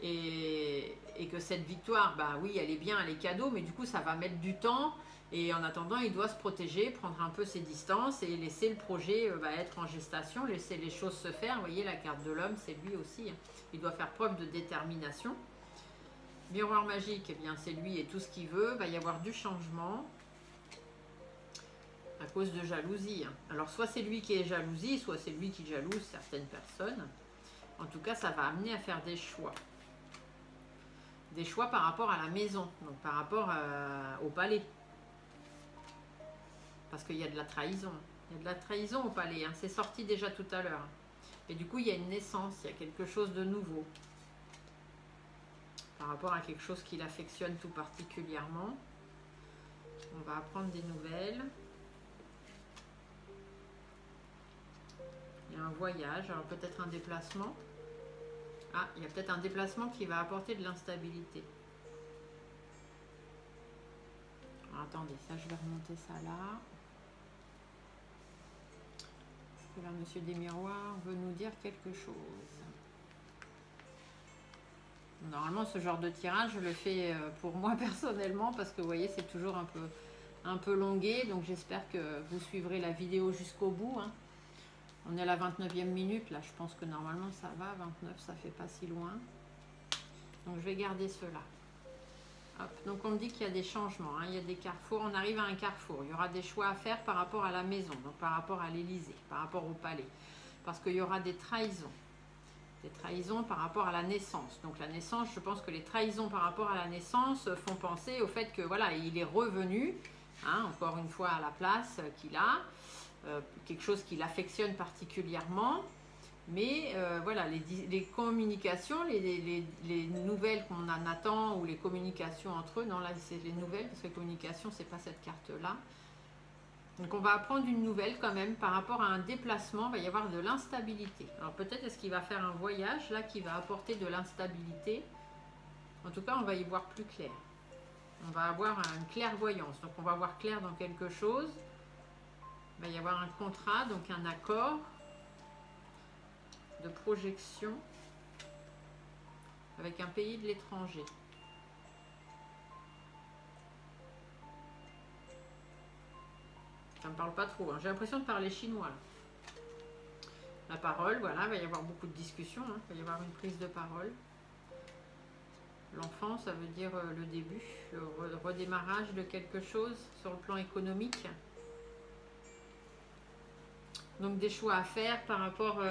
Et que cette victoire, oui, elle est bien, elle est cadeau, mais du coup ça va mettre du temps. Et en attendant, il doit se protéger, prendre un peu ses distances et laisser le projet être en gestation, laisser les choses se faire. Vous voyez, la carte de l'homme, c'est lui aussi. Hein. Il doit faire preuve de détermination. Miroir magique, eh bien c'est lui et tout ce qu'il veut. Il va y avoir du changement à cause de jalousie. Hein. Alors soit c'est lui qui est jalousie, soit c'est lui qui jalouse certaines personnes. En tout cas, ça va amener à faire des choix. Des choix par rapport à la maison, donc par rapport au palais. Parce qu'il y a de la trahison. Il y a de la trahison au palais. Hein. C'est sorti déjà tout à l'heure. Et du coup, il y a une naissance. Il y a quelque chose de nouveau. Par rapport à quelque chose qu'il affectionne tout particulièrement. On va apprendre des nouvelles. Il y a un voyage. Alors peut-être un déplacement. Ah, il y a peut-être un déplacement qui va apporter de l'instabilité. Attendez, ça je vais remonter ça là. Est-ce que là, Monsieur des Miroirs veut nous dire quelque chose? Normalement, ce genre de tirage, je le fais pour moi personnellement parce que vous voyez, c'est toujours un peu longué. Donc j'espère que vous suivrez la vidéo jusqu'au bout. Hein. On est à la 29e minute, là je pense que normalement ça va, 29 ça fait pas si loin. Donc je vais garder cela. Hop. Donc on me dit qu'il y a des changements, hein. Il y a des carrefours, on arrive à un carrefour. Il y aura des choix à faire par rapport à la maison, donc par rapport à l'Élysée, par rapport au palais. Parce qu'il y aura des trahisons. Des trahisons par rapport à la naissance. Donc la naissance, je pense que les trahisons par rapport à la naissance font penser au fait que voilà, il est revenu, hein, encore une fois à la place qu'il a. Quelque chose qu'il affectionne particulièrement, mais voilà, les communications, les nouvelles qu'on en attend ou les communications entre eux, non là c'est les nouvelles parce que communication c'est pas cette carte là, Donc on va apprendre une nouvelle quand même par rapport à un déplacement, il va y avoir de l'instabilité. Alors peut-être est-ce qu'il va faire un voyage là qui va apporter de l'instabilité. En tout cas, on va y voir plus clair. On va avoir une clairvoyance. Donc on va voir clair dans quelque chose. Il va y avoir un contrat, donc un accord de projection avec un pays de l'étranger. Ça ne me parle pas trop. Hein. J'ai l'impression de parler chinois. Là. La parole, voilà, il va y avoir beaucoup de discussions. Hein. Il va y avoir une prise de parole. L'enfant, ça veut dire le début, le redémarrage de quelque chose sur le plan économique. Donc des choix à faire par rapport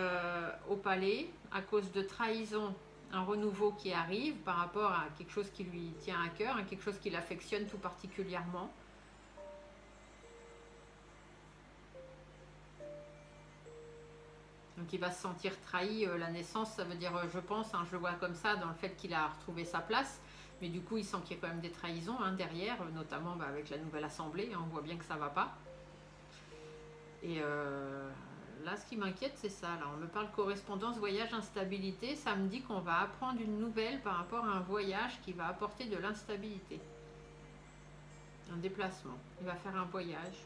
au palais, à cause de trahison, un renouveau qui arrive par rapport à quelque chose qui lui tient à cœur, à quelque chose qu'il affectionne tout particulièrement. Donc il va se sentir trahi, la naissance, ça veut dire, je pense, hein, je le vois comme ça, dans le fait qu'il a retrouvé sa place, mais du coup il sent qu'il y a quand même des trahisons hein, derrière, notamment avec la nouvelle assemblée, hein, on voit bien que ça ne va pas. Et là ce qui m'inquiète c'est ça, là on me parle correspondance, voyage, instabilité, ça me dit qu'on va apprendre une nouvelle par rapport à un voyage qui va apporter de l'instabilité. Un déplacement, il va faire un voyage.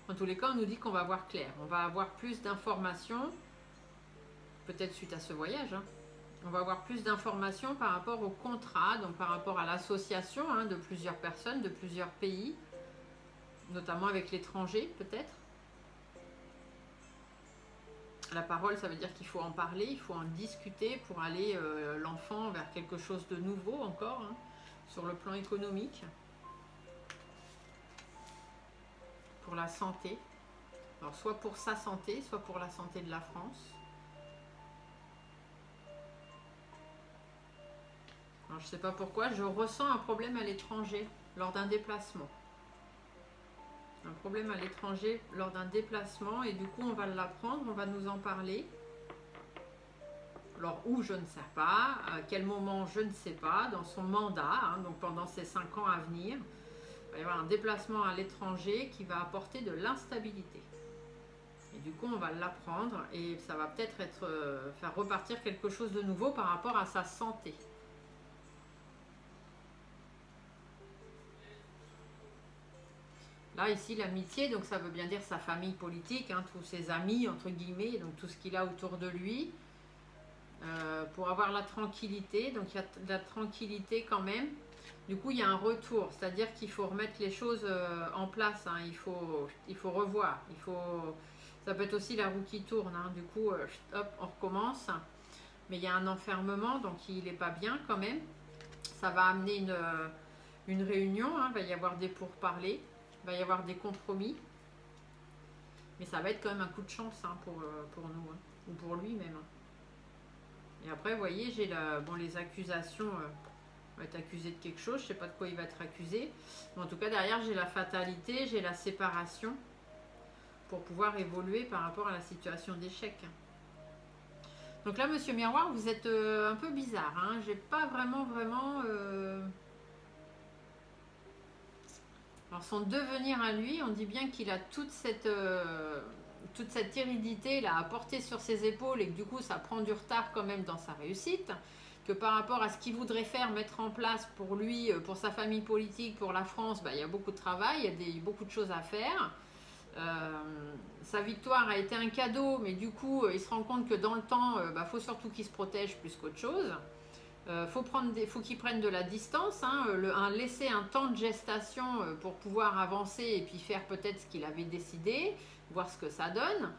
En tous les cas, on nous dit qu'on va voir clair. On va avoir plus d'informations, peut-être suite à ce voyage. Hein. On va avoir plus d'informations par rapport au contrat, donc par rapport à l'association hein, de plusieurs personnes, de plusieurs pays, notamment avec l'étranger, peut-être. La parole, ça veut dire qu'il faut en parler, il faut en discuter pour aller l'enfant vers quelque chose de nouveau encore, hein, sur le plan économique. Pour la santé, alors soit pour sa santé, soit pour la santé de la France. Alors je ne sais pas pourquoi, je ressens un problème à l'étranger lors d'un déplacement. Un problème à l'étranger lors d'un déplacement et du coup on va l'apprendre, on va nous en parler. Alors où je ne sais pas, à quel moment je ne sais pas, dans son mandat, hein, donc pendant ces 5 ans à venir. Il va y avoir un déplacement à l'étranger qui va apporter de l'instabilité. Et du coup, on va l'apprendre et ça va peut-être faire repartir quelque chose de nouveau par rapport à sa santé. Là, ici, l'amitié, donc ça veut bien dire sa famille politique, hein, tous ses amis, entre guillemets, donc tout ce qu'il a autour de lui. Pour avoir la tranquillité, donc il y a de la tranquillité quand même. Du coup, il y a un retour, c'est-à-dire qu'il faut remettre les choses en place, hein. Il faut revoir, ça peut être aussi la roue qui tourne, hein. Du coup, hop, on recommence. Mais il y a un enfermement, donc il n'est pas bien quand même. Ça va amener une réunion, hein. Il va y avoir des pourparlers, il va y avoir des compromis. Mais ça va être quand même un coup de chance hein, pour nous, hein, ou pour lui même. Et après, vous voyez, j'ai les accusations... Il va être accusé de quelque chose, je ne sais pas de quoi il va être accusé. Mais en tout cas, derrière, j'ai la fatalité, j'ai la séparation pour pouvoir évoluer par rapport à la situation d'échec. Donc là, Monsieur Miroir, vous êtes un peu bizarre. Hein. J'ai pas vraiment... Alors, son devenir à lui, on dit bien qu'il a toute cette hérédité là, à porter sur ses épaules et que du coup, ça prend du retard quand même dans sa réussite. Que par rapport à ce qu'il voudrait faire, mettre en place pour lui, pour sa famille politique, pour la France, il y a beaucoup de travail, il y a beaucoup de choses à faire. Sa victoire a été un cadeau, mais du coup, il se rend compte que dans le temps, faut surtout qu'il se protège plus qu'autre chose. Faut qu'il prenne de la distance, hein, laisser un temps de gestation pour pouvoir avancer et puis faire peut-être ce qu'il avait décidé, voir ce que ça donne.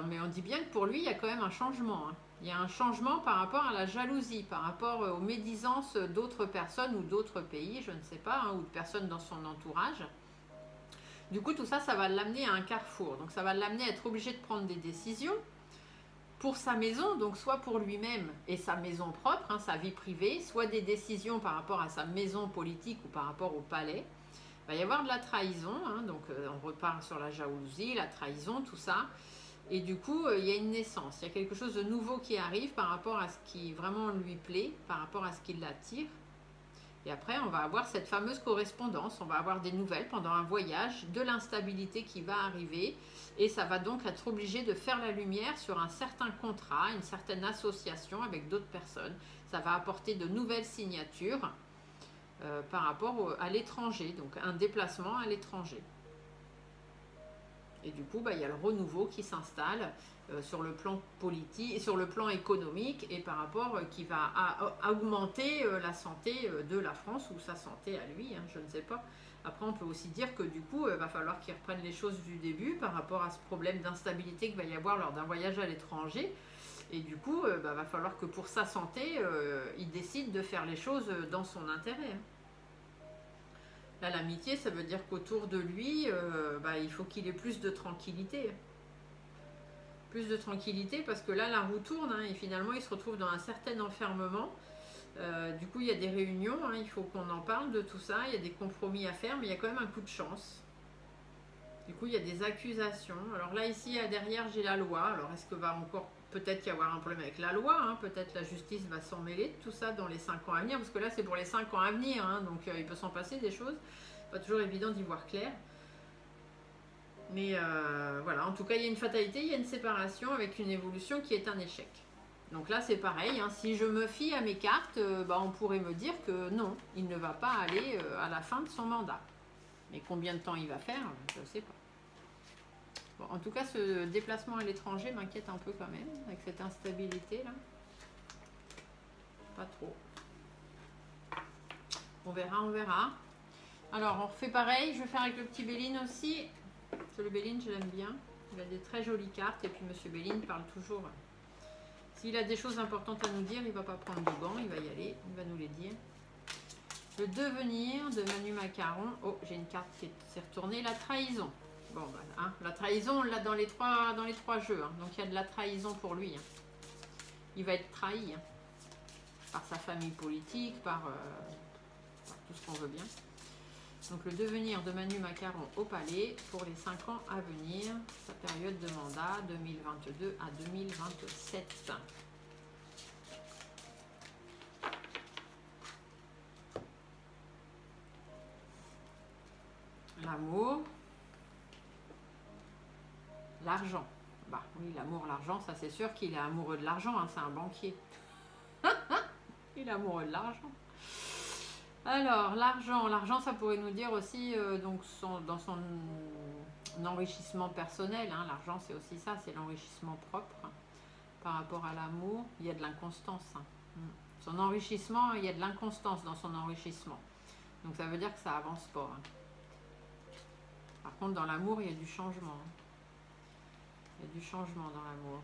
Mais on dit bien que pour lui, il y a quand même un changement. Hein. Il y a un changement par rapport à la jalousie, par rapport aux médisances d'autres personnes ou d'autres pays, je ne sais pas, hein, ou de personnes dans son entourage. Du coup, tout ça, ça va l'amener à un carrefour. Donc, ça va l'amener à être obligé de prendre des décisions pour sa maison, donc soit pour lui-même et sa maison propre, hein, sa vie privée, soit des décisions par rapport à sa maison politique ou par rapport au palais. Il va y avoir de la trahison, hein, donc on repart sur la jalousie, la trahison, tout ça. Et du coup, il y a une naissance, il y a quelque chose de nouveau qui arrive par rapport à ce qui vraiment lui plaît, par rapport à ce qui l'attire. Et après, on va avoir cette fameuse correspondance, on va avoir des nouvelles pendant un voyage, de l'instabilité qui va arriver, et ça va donc être obligé de faire la lumière sur un certain contrat, une certaine association avec d'autres personnes. Ça va apporter de nouvelles signatures par rapport à l'étranger, donc un déplacement à l'étranger. Et du coup, il y a le renouveau qui s'installe sur le plan politique, sur le plan économique, et par rapport qui va augmenter la santé de la France ou sa santé à lui, hein, je ne sais pas. Après, on peut aussi dire que du coup, il va falloir qu'il reprenne les choses du début par rapport à ce problème d'instabilité qu'il va y avoir lors d'un voyage à l'étranger. Et du coup, va falloir que pour sa santé, il décide de faire les choses dans son intérêt. Hein. Là, l'amitié, ça veut dire qu'autour de lui, il faut qu'il ait plus de tranquillité. Plus de tranquillité parce que là, la roue tourne hein, et finalement, il se retrouve dans un certain enfermement. Du coup, il y a des réunions, hein, il faut qu'on en parle de tout ça. Il y a des compromis à faire, mais il y a quand même un coup de chance. Du coup, il y a des accusations. Alors là, ici, derrière, j'ai la loi. Alors, est-ce que va encore peut-être y avoir un problème avec la loi hein, peut-être la justice va s'en mêler de tout ça dans les 5 ans à venir. Parce que là, c'est pour les 5 ans à venir. Hein, donc, il peut s'en passer des choses. Pas toujours évident d'y voir clair. Mais voilà, en tout cas, il y a une fatalité, il y a une séparation avec une évolution qui est un échec. Donc là, c'est pareil. Hein, si je me fie à mes cartes, on pourrait me dire que non, il ne va pas aller à la fin de son mandat. Mais combien de temps il va faire, je ne sais pas. Bon, en tout cas, ce déplacement à l'étranger m'inquiète un peu quand même, avec cette instabilité là. Pas trop. On verra, on verra. Alors, on refait pareil. Je vais faire avec le petit Béline aussi. Le Béline, je l'aime bien. Il a des très jolies cartes. Et puis, Monsieur Béline parle toujours. S'il a des choses importantes à nous dire, il ne va pas prendre de gants. Il va y aller. Il va nous les dire. Le devenir de Manu Macaron. Oh, j'ai une carte qui s'est retournée. La trahison. Bon, hein, la trahison, on l'a dans les trois jeux. Hein. Donc, il y a de la trahison pour lui. Hein. Il va être trahi. Hein. Par sa famille politique, par tout ce qu'on veut bien. Donc le devenir de Manu Macaron au palais pour les 5 ans à venir, sa période de mandat 2022 à 2027. L'amour, l'argent. Bah oui, l'amour, l'argent, ça c'est sûr qu'il est amoureux de l'argent, hein, c'est un banquier. Il est amoureux de l'argent. Alors, l'argent, ça pourrait nous dire aussi donc dans son enrichissement personnel. Hein, l'argent, c'est aussi ça, c'est l'enrichissement propre. Hein, par rapport à l'amour, il y a de l'inconstance. Hein. Son enrichissement, il y a de l'inconstance dans son enrichissement. Donc, ça veut dire que ça avance pas. Hein. Par contre, dans l'amour, il y a du changement. Hein. Il y a du changement dans l'amour.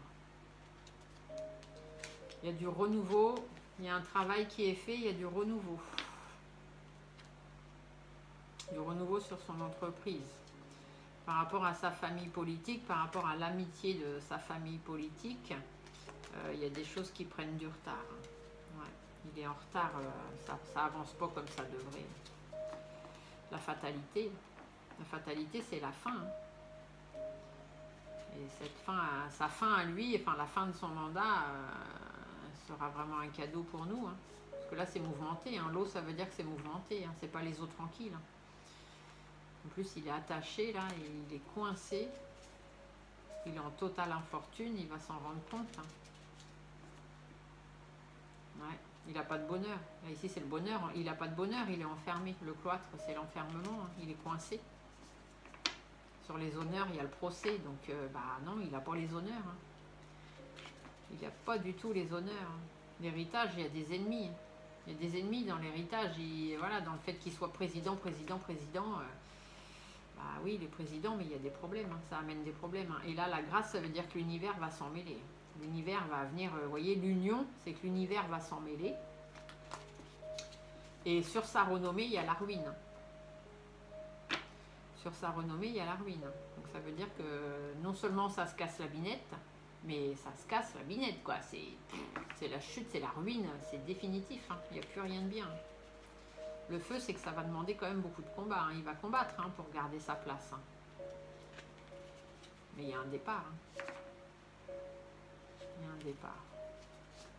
Il y a du renouveau. Il y a un travail qui est fait, il y a du renouveau. Du renouveau sur son entreprise. Par rapport à sa famille politique, par rapport à l'amitié de sa famille politique, il y a des choses qui prennent du retard. Ouais, il est en retard, ça avance pas comme ça devrait. La fatalité c'est la fin. Hein. Et cette fin, sa fin à lui, enfin la fin de son mandat, sera vraiment un cadeau pour nous. Hein. Parce que là c'est mouvementé, hein. L'eau ça veut dire que c'est mouvementé, hein. C'est pas les eaux tranquilles. Hein. En plus, il est attaché là, et il est coincé. Il est en totale infortune, il va s'en rendre compte. Hein. Ouais, il n'a pas de bonheur. Là, ici, c'est le bonheur. Il n'a pas de bonheur, il est enfermé. Le cloître, c'est l'enfermement. Hein. Il est coincé. Sur les honneurs, il y a le procès. Donc, non, il n'a pas les honneurs. Hein. Il n'y a pas du tout les honneurs. Hein. L'héritage, il y a des ennemis. Il y a des ennemis dans l'héritage. Voilà, dans le fait qu'il soit président. Bah oui, les présidents, mais il y a des problèmes, hein, ça amène des problèmes. Hein. Et là, la grâce, ça veut dire que l'univers va s'en mêler. L'univers va venir, vous voyez, l'union, c'est que l'univers va s'en mêler. Et sur sa renommée, il y a la ruine. Sur sa renommée, il y a la ruine. Donc ça veut dire que non seulement ça se casse la binette, mais ça se casse la binette, quoi. C'est la chute, c'est la ruine, c'est définitif. Hein. Il n'y a plus rien de bien. Le feu, c'est que ça va demander quand même beaucoup de combat. Hein. Il va combattre hein, pour garder sa place. Hein. Mais il y a un départ. Hein. Il y a un départ.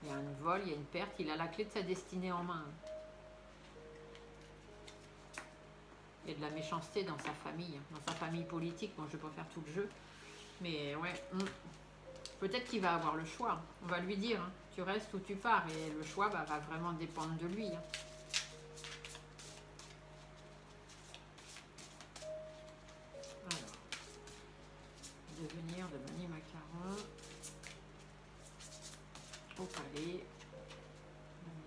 Il y a un vol, il y a une perte. Il a la clé de sa destinée en main. Hein. Il y a de la méchanceté dans sa famille, hein, dans sa famille politique. Bon, je ne vais pas faire tout le jeu. Mais ouais, peut-être qu'il va avoir le choix. On va lui dire, hein, tu restes ou tu pars. Et le choix va vraiment dépendre de lui. Hein. Alors, devenir de Manu Macaron au palais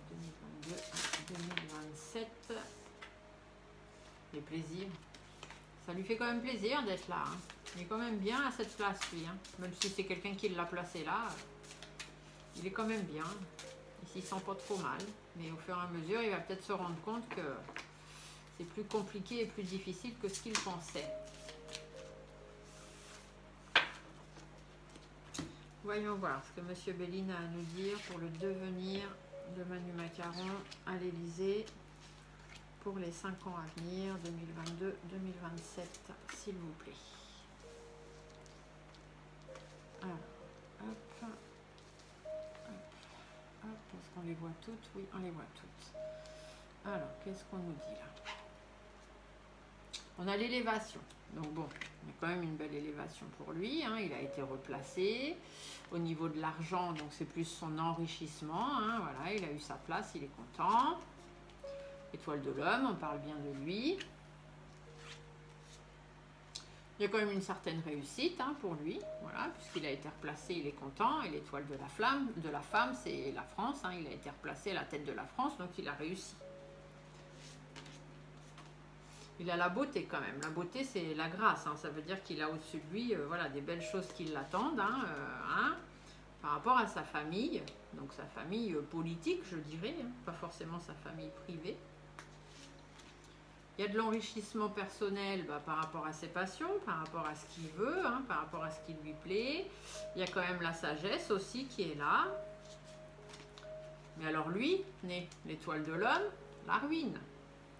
2022 à 2027. Les plaisirs. Ça lui fait quand même plaisir d'être là. Hein. Il est quand même bien à cette place, lui. Hein. Même si c'est quelqu'un qui l'a placé là, il est quand même bien. Il s'y sent pas trop mal. Mais au fur et à mesure, il va peut-être se rendre compte que c'est plus compliqué et plus difficile que ce qu'il pensait. Voyons voir ce que M. Béline a à nous dire pour le devenir de Manu Macaron à l'Élysée pour les 5 ans à venir, 2022-2027, s'il vous plaît. Alors, hop, est-ce qu'on les voit toutes? Oui, on les voit toutes. Alors, qu'est-ce qu'on nous dit là? On a l'élévation. Donc bon, il y a quand même une belle élévation pour lui. Hein. Il a été replacé. Au niveau de l'argent, donc c'est plus son enrichissement. Hein. Voilà, il a eu sa place, il est content. Étoile de l'homme, on parle bien de lui. Il y a quand même une certaine réussite hein, pour lui, voilà, puisqu'il a été replacé, il est content. Et l'étoile de la femme, c'est la France. Hein, il a été replacé à la tête de la France, donc il a réussi. Il a la beauté quand même. La beauté, c'est la grâce. Hein, ça veut dire qu'il a au-dessus de lui voilà, des belles choses qui l'attendent. Hein, par rapport à sa famille, donc sa famille politique, je dirais, hein, pas forcément sa famille privée. Il y a de l'enrichissement personnel par rapport à ses passions, par rapport à ce qu'il veut, hein, par rapport à ce qui lui plaît. Il y a quand même la sagesse aussi qui est là. Mais alors lui, l'étoile de l'homme, la ruine.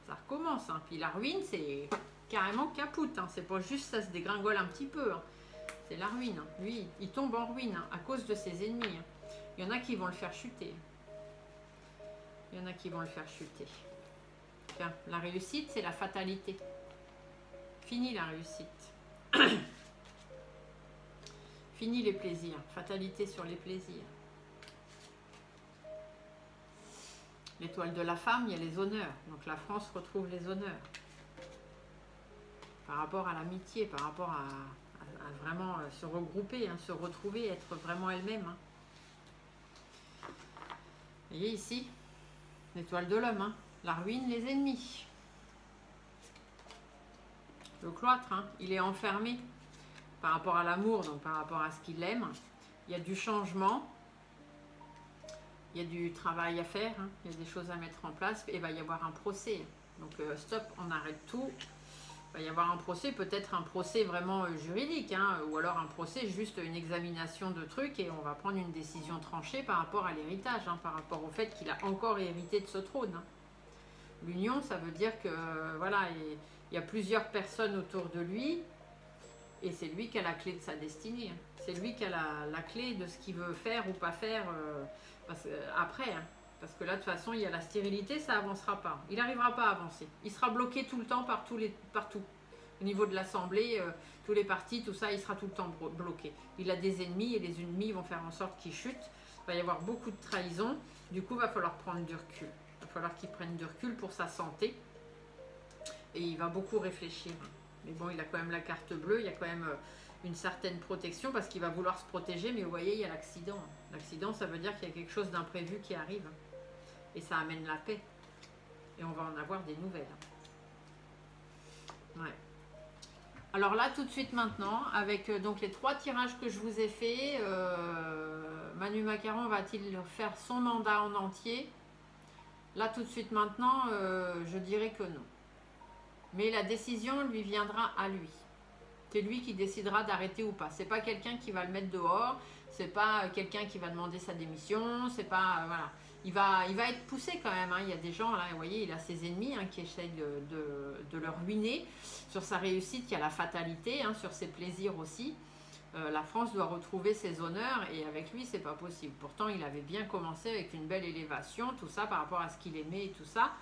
Ça recommence. Hein. Puis la ruine, c'est carrément capoute. Hein. C'est pas juste ça se dégringole un petit peu. Hein. C'est la ruine. Hein. Lui, il tombe en ruine hein, à cause de ses ennemis. Hein. Il y en a qui vont le faire chuter. Il y en a qui vont le faire chuter. Tiens, la réussite, c'est la fatalité. Fini la réussite. Fini les plaisirs. Fatalité sur les plaisirs. L'étoile de la femme, il y a les honneurs. Donc la France retrouve les honneurs. Par rapport à l'amitié, par rapport à vraiment se regrouper, hein, se retrouver, être vraiment elle-même. Hein. Vous voyez ici, l'étoile de l'homme. Hein. La ruine, les ennemis. Le cloître, hein, il est enfermé par rapport à l'amour, donc par rapport à ce qu'il aime. Il y a du changement. Il y a du travail à faire. Hein, il y a des choses à mettre en place. Et il va y avoir un procès. Donc stop, on arrête tout. Il va y avoir un procès, peut-être un procès vraiment juridique. Hein, ou alors un procès, juste une examination de trucs. Et on va prendre une décision tranchée par rapport à l'héritage. Hein, par rapport au fait qu'il a encore hérité de ce trône. Hein. L'union, ça veut dire que voilà, il y a plusieurs personnes autour de lui et c'est lui qui a la clé de sa destinée. C'est lui qui a la clé de ce qu'il veut faire ou pas faire après. Hein, parce que là, de toute façon, il y a la stérilité, ça avancera pas. Il n'arrivera pas à avancer. Il sera bloqué tout le temps partout. Au niveau de l'Assemblée, tous les partis, tout ça, il sera tout le temps bloqué. Il a des ennemis et les ennemis vont faire en sorte qu'il chute. Il va y avoir beaucoup de trahison. Du coup, il va falloir prendre du recul. Il va falloir qu'il prenne du recul pour sa santé. Et il va beaucoup réfléchir. Mais bon, il a quand même la carte bleue. Il y a quand même une certaine protection parce qu'il va vouloir se protéger. Mais vous voyez, il y a l'accident. L'accident, ça veut dire qu'il y a quelque chose d'imprévu qui arrive. Et ça amène la paix. Et on va en avoir des nouvelles. Ouais. Alors là, tout de suite maintenant, avec donc les 3 tirages que je vous ai faits, Manu Macaron va-t-il faire son mandat en entier? Là, tout de suite maintenant, je dirais que non. Mais la décision lui viendra à lui. C'est lui qui décidera d'arrêter ou pas. C'est pas quelqu'un qui va le mettre dehors. C'est pas quelqu'un qui va demander sa démission. C'est pas voilà. Il va être poussé quand même. Hein. Il y a des gens là, vous voyez, il a ses ennemis hein, qui essayent de le ruiner. Sur sa réussite, il y a la fatalité. Hein, sur ses plaisirs aussi. La France doit retrouver ses honneurs et avec lui, c'est pas possible. Pourtant, il avait bien commencé avec une belle élévation, tout ça par rapport à ce qu'il aimait et tout ça.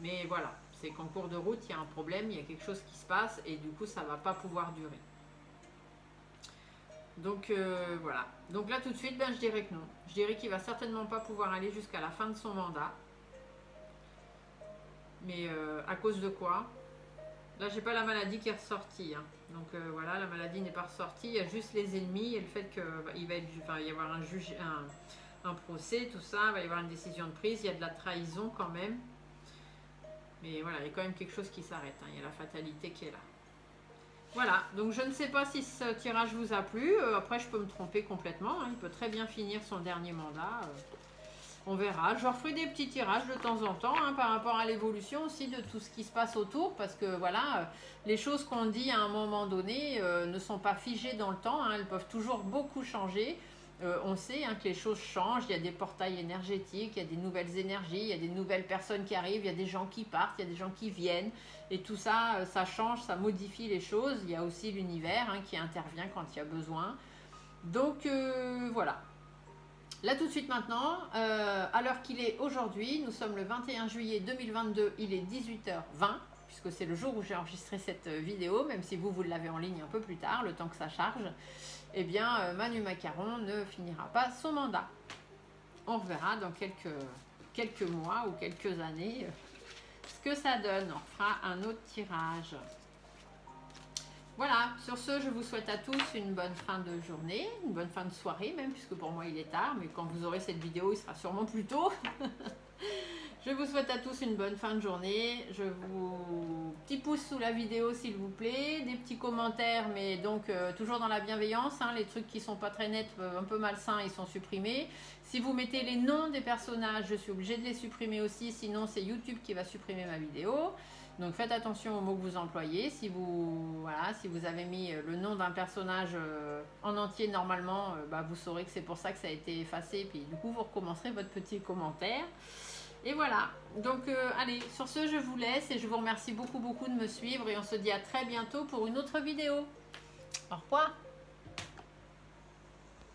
Mais voilà, C'est qu'en cours de route, il y a un problème, il y a quelque chose qui se passe et du coup, ça ne va pas pouvoir durer. Donc voilà. Donc là, tout de suite, ben, je dirais que non. Je dirais qu'il va certainement pas pouvoir aller jusqu'à la fin de son mandat. Mais à cause de quoi? Là, j'ai pas la maladie qui est ressortie. Hein. Donc voilà, la maladie n'est pas ressortie. Il y a juste les ennemis et le fait qu'il va y avoir un juge, un procès, tout ça. Il va y avoir une décision de prise. Il y a de la trahison quand même. Mais voilà, il y a quand même quelque chose qui s'arrête. Hein. Il y a la fatalité qui est là. Voilà, donc je ne sais pas si ce tirage vous a plu. Après, je peux me tromper complètement. Hein. Il peut très bien finir son dernier mandat. On verra. Je referai des petits tirages de temps en temps hein, par rapport à l'évolution aussi de tout ce qui se passe autour. Parce que voilà, les choses qu'on dit à un moment donné ne sont pas figées dans le temps. Hein. Elles peuvent toujours beaucoup changer. On sait hein, que les choses changent, il y a des portails énergétiques, il y a des nouvelles énergies, il y a des nouvelles personnes qui arrivent, il y a des gens qui partent, il y a des gens qui viennent. Et tout ça, ça change, ça modifie les choses. Il y a aussi l'univers hein, qui intervient quand il y a besoin. Donc voilà. Là tout de suite maintenant, à l'heure qu'il est aujourd'hui, nous sommes le 21 juillet 2022, il est 18h20, puisque c'est le jour où j'ai enregistré cette vidéo, même si vous l'avez en ligne un peu plus tard, le temps que ça charge. Eh bien, Manu Macaron ne finira pas son mandat. On reverra dans quelques mois ou quelques années ce que ça donne. On fera un autre tirage. Voilà, sur ce, je vous souhaite à tous une bonne fin de journée, une bonne fin de soirée même, puisque pour moi il est tard, mais quand vous aurez cette vidéo, il sera sûrement plus tôt. Je vous souhaite à tous une bonne fin de journée. Je vous... Petit pouce sous la vidéo s'il vous plaît. Des petits commentaires, mais donc toujours dans la bienveillance. Hein, les trucs qui sont pas très nets, un peu malsains, ils sont supprimés. Si vous mettez les noms des personnages, je suis obligée de les supprimer aussi. Sinon, c'est YouTube qui va supprimer ma vidéo. Donc faites attention aux mots que vous employez. Si vous, voilà, si vous avez mis le nom d'un personnage en entier normalement, vous saurez que c'est pour ça que ça a été effacé. Puis du coup, vous recommencerez votre petit commentaire. Et voilà, donc allez, sur ce, je vous laisse et je vous remercie beaucoup de me suivre et on se dit à très bientôt pour une autre vidéo. Au revoir.